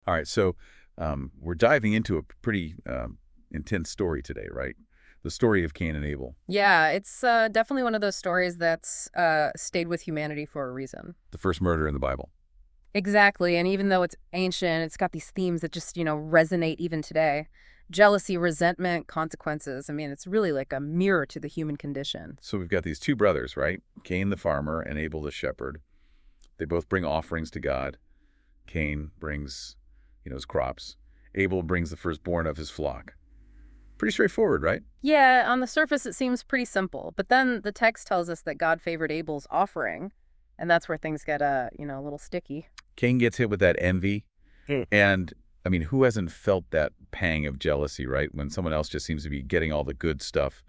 All right, so we're diving into a pretty intense story today, right? The story of Cain and Abel, Yeah, it's definitely one of those stories that's stayed with humanity for a reason. the first murder in the Bible. Exactly, and even though it's ancient, it's got these themes that just, resonate even today. Jealousy, resentment, consequences. I mean, it's really like a mirror to the human condition. So we've got these two brothers, right? Cain the farmer and Abel the shepherd. They both bring offerings to God. Cain brings, his crops. Abel brings the firstborn of his flock. Pretty straightforward, right? Yeah, on the surface it seems pretty simple, but then the text tells us that God favored Abel's offering, and that's where things get a little sticky. Cain gets hit with that envy. And, I mean, who hasn't felt that pang of jealousy, right? When someone else just seems to be getting all the good stuff.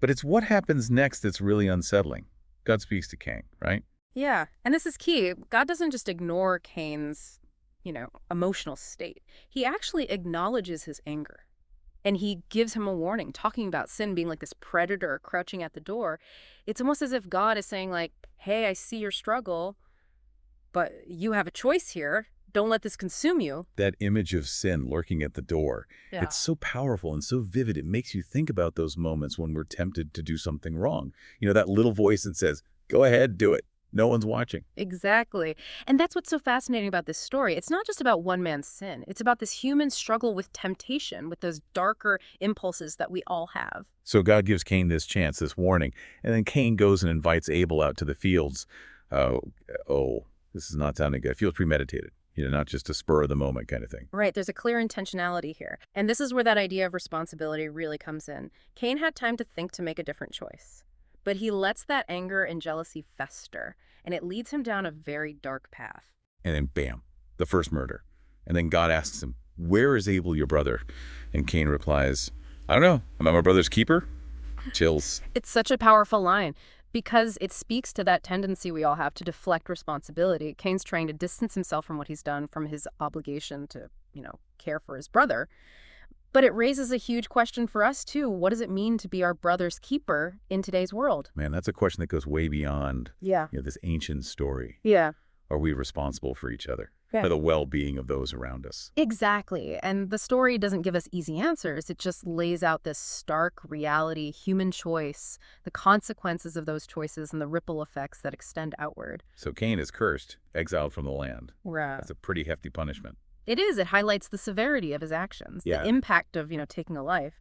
But it's what happens next that's really unsettling. God speaks to Cain, right? Yeah, and this is key. God doesn't just ignore Cain's, emotional state. He actually acknowledges his anger. And he gives him a warning, talking about sin being like this predator crouching at the door. It's almost as if God is saying like, "Hey, I see your struggle, but you have a choice here. Don't let this consume you." That image of sin lurking at the door. Yeah. It's so powerful and so vivid. It makes you think about those moments when we're tempted to do something wrong. That little voice that says, go ahead, do it. No one's watching. Exactly. And that's what's so fascinating about this story. It's not just about one man's sin. It's about this human struggle with temptation, with those darker impulses that we all have. So God gives Cain this chance, this warning, and then Cain goes and invites Abel out to the fields. Uh, this is not sounding good. It feels premeditated, not just a spur of the moment kind of thing. Right, there's a clear intentionality here. And this is where that idea of responsibility really comes in. Cain had time to think to make a different choice. But he lets that anger and jealousy fester, and it leads him down a very dark path. And then bam, the first murder. And then God asks him, where is Abel, your brother? And Cain replies, I don't know. Am I my brother's keeper? Chills. It's such a powerful line because it speaks to that tendency we all have to deflect responsibility. Cain's trying to distance himself from what he's done, from his obligation to, care for his brother. But it raises a huge question for us, too. What does it mean to be our brother's keeper in today's world? Man, that's a question that goes way beyond Yeah. this ancient story. Yeah. Are we responsible for each other, Yeah. for the well-being of those around us? Exactly. And the story doesn't give us easy answers. It just lays out this stark reality, human choice, the consequences of those choices, and the ripple effects that extend outward. So Cain is cursed, exiled from the land. Right. That's a pretty hefty punishment. It is. It highlights the severity of his actions, Yeah. the impact of, taking a life.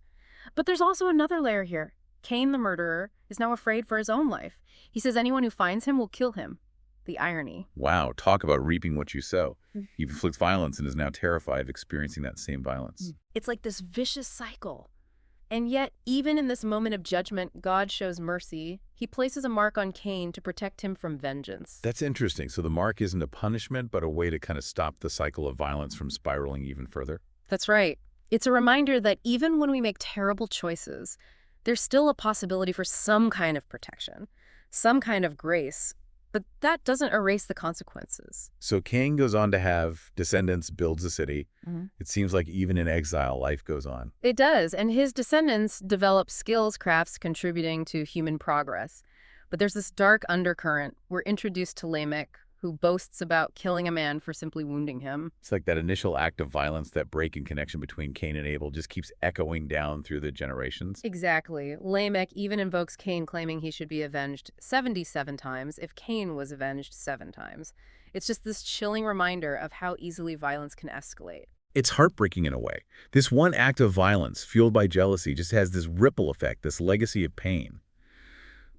But there's also another layer here. Cain, the murderer, is now afraid for his own life. He says anyone who finds him will kill him. The irony. Wow, talk about reaping what you sow. Mm. He inflicts violence and is now terrified of experiencing that same violence. It's like this vicious cycle. And yet, even in this moment of judgment, God shows mercy. He places a mark on Cain to protect him from vengeance. That's interesting. So the mark isn't a punishment, but a way to kind of stop the cycle of violence from spiraling even further? That's right. It's a reminder that even when we make terrible choices, there's still a possibility for some kind of protection, some kind of grace. But that doesn't erase the consequences. So Cain goes on to have descendants, builds a city. Mhm. It seems like even in exile, life goes on. It does, and his descendants develop skills, crafts contributing to human progress. But there's this dark undercurrent. We're introduced to Lamech, who boasts about killing a man for simply wounding him. It's like that initial act of violence, that break in connection between Cain and Abel just keeps echoing down through the generations. Exactly. Lamech even invokes Cain, claiming he should be avenged 77 times if Cain was avenged 7 times. It's just this chilling reminder of how easily violence can escalate. It's heartbreaking in a way. This one act of violence, fueled by jealousy, just has this ripple effect, this legacy of pain.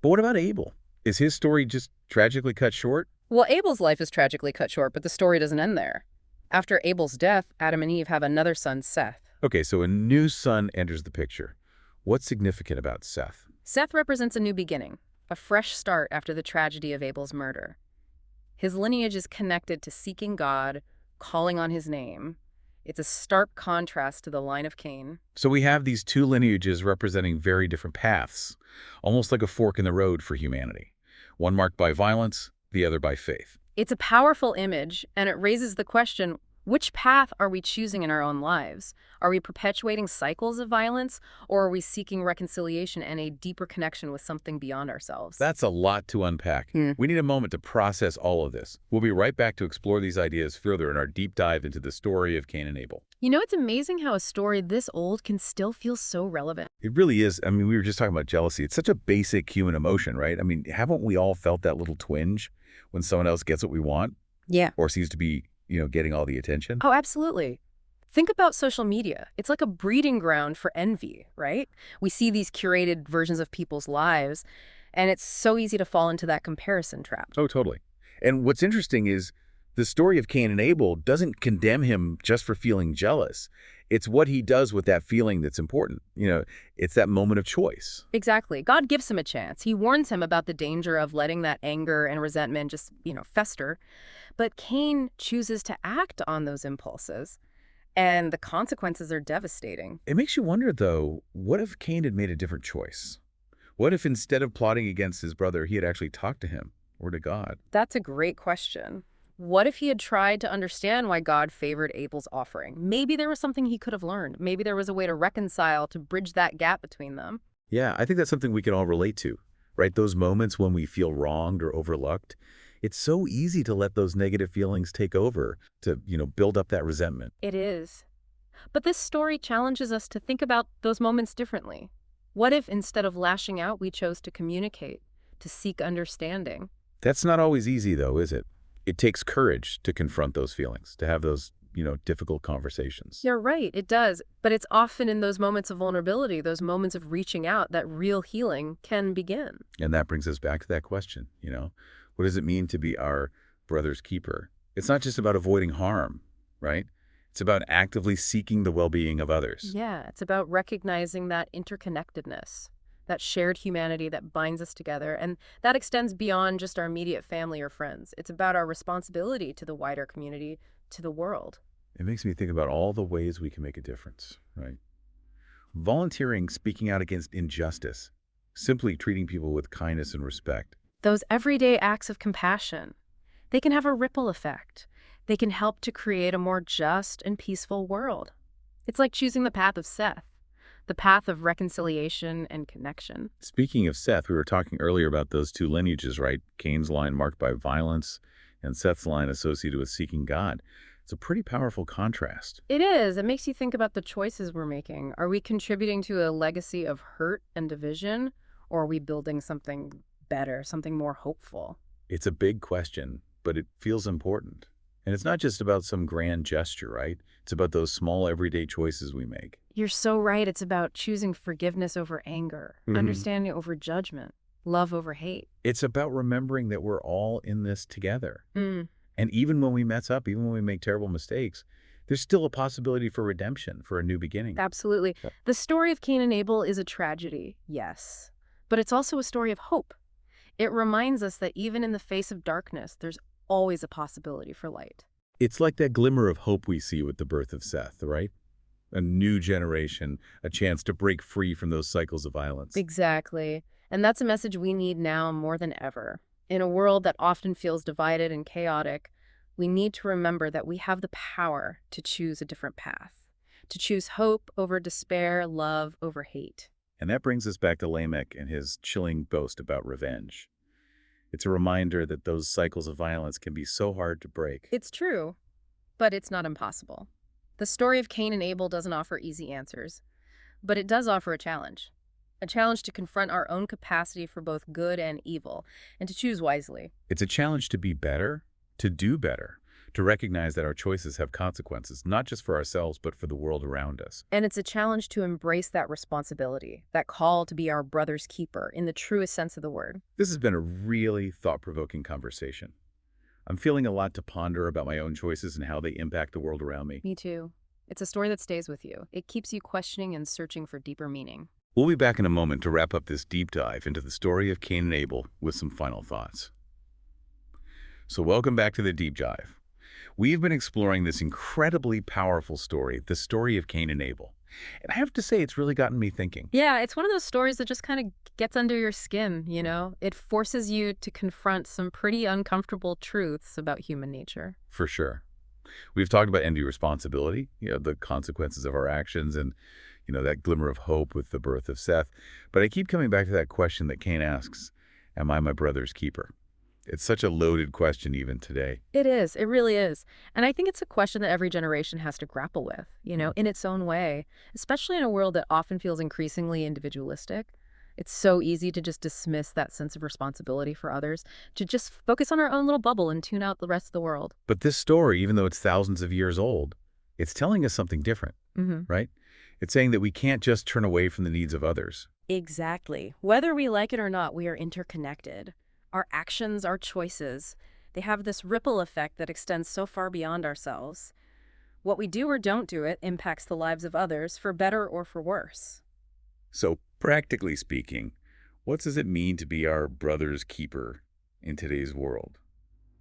But what about Abel? Is his story just tragically cut short? Well, Abel's life is tragically cut short, but the story doesn't end there. After Abel's death, Adam and Eve have another son, Seth. Okay, so a new son enters the picture. What's significant about Seth? Seth represents a new beginning, a fresh start after the tragedy of Abel's murder. His lineage is connected to seeking God, calling on his name. It's a stark contrast to the line of Cain. So we have these two lineages representing very different paths, almost like a fork in the road for humanity. One marked by violence, the other by faith. It's a powerful image, and it raises the question, Which path are we choosing in our own lives? Are we perpetuating cycles of violence, or are we seeking reconciliation and a deeper connection with something beyond ourselves? That's a lot to unpack. We need a moment to process all of this. We'll be right back to explore these ideas further in our deep dive into the story of Cain and Abel. You know, it's amazing how a story this old can still feel so relevant. It really is. I mean, we were just talking about jealousy. It's such a basic human emotion, right? I mean, haven't we all felt that little twinge when someone else gets what we want Yeah. or seems to be, getting all the attention? Oh, absolutely. Think about social media. It's like a breeding ground for envy, right? We see these curated versions of people's lives, and it's so easy to fall into that comparison trap. Oh, totally. And what's interesting is the story of Cain and Abel doesn't condemn him just for feeling jealous. It's what he does with that feeling that's important. It's that moment of choice. Exactly. God gives him a chance. He warns him about the danger of letting that anger and resentment just, fester. But Cain chooses to act on those impulses, and the consequences are devastating. It makes you wonder, though, what if Cain had made a different choice? What if instead of plotting against his brother, he had actually talked to him or to God? That's a great question. What if he had tried to understand why God favored Abel's offering? Maybe there was something he could have learned. Maybe there was a way to reconcile, to bridge that gap between them. Yeah, I think that's something we can all relate to, right? Those moments when we feel wronged or overlooked. It's so easy to let those negative feelings take over, to, build up that resentment. It is. But this story challenges us to think about those moments differently. What if instead of lashing out, we chose to communicate, to seek understanding? That's not always easy, though, is it? It takes courage to confront those feelings, to have those, difficult conversations. You're right, it does. But it's often in those moments of vulnerability, those moments of reaching out, that real healing can begin. And that brings us back to that question, what does it mean to be our brother's keeper? It's not just about avoiding harm, right? It's about actively seeking the well-being of others. Yeah, it's about recognizing that interconnectedness, that shared humanity that binds us together, and that extends beyond just our immediate family or friends. It's about our responsibility to the wider community, to the world. It makes me think about all the ways we can make a difference, right? Volunteering, speaking out against injustice, simply treating people with kindness and respect. Those everyday acts of compassion, they can have a ripple effect. They can help to create a more just and peaceful world. It's like choosing the path of Seth, the path of reconciliation and connection. Speaking of Seth, we were talking earlier about those two lineages, right? Cain's line marked by violence and Seth's line associated with seeking God. It's a pretty powerful contrast. It is. It makes you think about the choices we're making. Are we contributing to a legacy of hurt and division, or are we building something better, something more hopeful? It's a big question, but it feels important. And it's not just about some grand gesture, right? It's about those small everyday choices we make. You're so right. It's about choosing forgiveness over anger, understanding over judgment, love over hate. It's about remembering that we're all in this together. Mm. And even when we mess up, even when we make terrible mistakes, there's still a possibility for redemption, for a new beginning. Absolutely. Yeah. The story of Cain and Abel is a tragedy, yes, but it's also a story of hope. It reminds us that even in the face of darkness, there's always a possibility for light. It's like that glimmer of hope we see with the birth of Seth, right? A new generation, a chance to break free from those cycles of violence. Exactly. And that's a message we need now more than ever. In a world that often feels divided and chaotic, we need to remember that we have the power to choose a different path, to choose hope over despair, love over hate. And that brings us back to Lamech and his chilling boast about revenge. It's a reminder that those cycles of violence can be so hard to break. It's true, but it's not impossible. The story of Cain and Abel doesn't offer easy answers, but it does offer a challenge to confront our own capacity for both good and evil, and to choose wisely. It's a challenge to be better, to do better, to recognize that our choices have consequences, not just for ourselves, but for the world around us. And it's a challenge to embrace that responsibility, that call to be our brother's keeper in the truest sense of the word. This has been a really thought-provoking conversation. I'm feeling a lot to ponder about my own choices and how they impact the world around me. Me too. It's a story that stays with you. It keeps you questioning and searching for deeper meaning. We'll be back in a moment to wrap up this deep dive into the story of Cain and Abel with some final thoughts. So welcome back to the deep dive. We've been exploring this incredibly powerful story, the story of Cain and Abel. And I have to say, it's really gotten me thinking. Yeah, it's one of those stories that just kind of gets under your skin, you know? It forces you to confront some pretty uncomfortable truths about human nature. For sure. We've talked about envy responsibility, the consequences of our actions and, that glimmer of hope with the birth of Seth. But I keep coming back to that question that Cain asks, am I my brother's keeper? It's such a loaded question even today. It is. It really is. And I think it's a question that every generation has to grapple with, Mm. in its own way, especially in a world that often feels increasingly individualistic. It's so easy to just dismiss that sense of responsibility for others, to just focus on our own little bubble and tune out the rest of the world. But this story, even though it's thousands of years old, it's telling us something different, Hmm. right? It's saying that we can't just turn away from the needs of others. Exactly. Whether we like it or not, we are interconnected. Our actions, our choices, they have this ripple effect that extends so far beyond ourselves. What we do or don't do it impacts the lives of others for better or for worse. So, practically speaking, what does it mean to be our brother's keeper in today's world?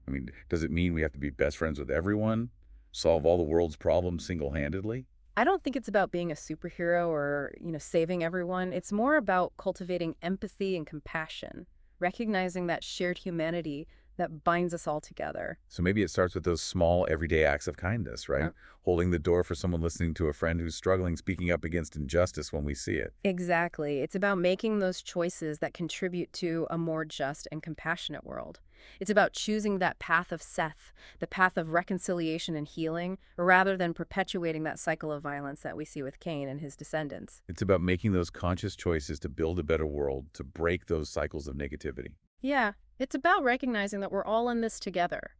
I mean, does it mean we have to be best friends with everyone? Solve all the world's problems single-handedly? I don't think it's about being a superhero or, saving everyone. It's more about cultivating empathy and compassion, recognizing that shared humanity that binds us all together. So maybe it starts with those small, everyday acts of kindness, right? Uh, Holding the door for someone listening to a friend who's struggling, speaking up against injustice when we see it. Exactly. It's about making those choices that contribute to a more just and compassionate world. It's about choosing that path of Seth, the path of reconciliation and healing, rather than perpetuating that cycle of violence that we see with Cain and his descendants. It's about making those conscious choices to build a better world, to break those cycles of negativity. Yeah, it's about recognizing that we're all in this together.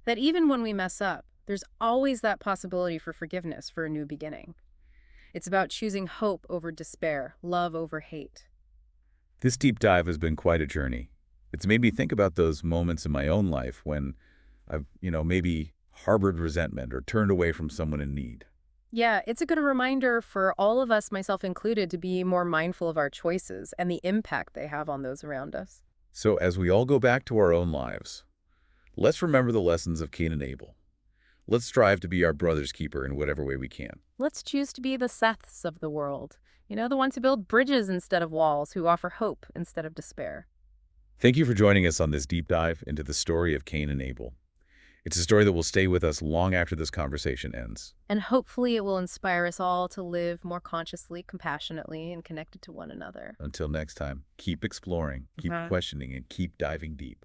That even when we mess up, there's always that possibility for forgiveness, for a new beginning. It's about choosing hope over despair, love over hate. This deep dive has been quite a journey. It's made me think about those moments in my own life when I've, maybe harbored resentment or turned away from someone in need. Yeah, it's a good reminder for all of us, myself included, to be more mindful of our choices and the impact they have on those around us. So as we all go back to our own lives, let's remember the lessons of Cain and Abel. Let's strive to be our brother's keeper in whatever way we can. Let's choose to be the Seths of the world. The ones who build bridges instead of walls, who offer hope instead of despair. Thank you for joining us on this deep dive into the story of Cain and Abel. It's a story that will stay with us long after this conversation ends. And hopefully it will inspire us all to live more consciously, compassionately, and connected to one another. Until next time, keep exploring, keep questioning, and keep diving deep.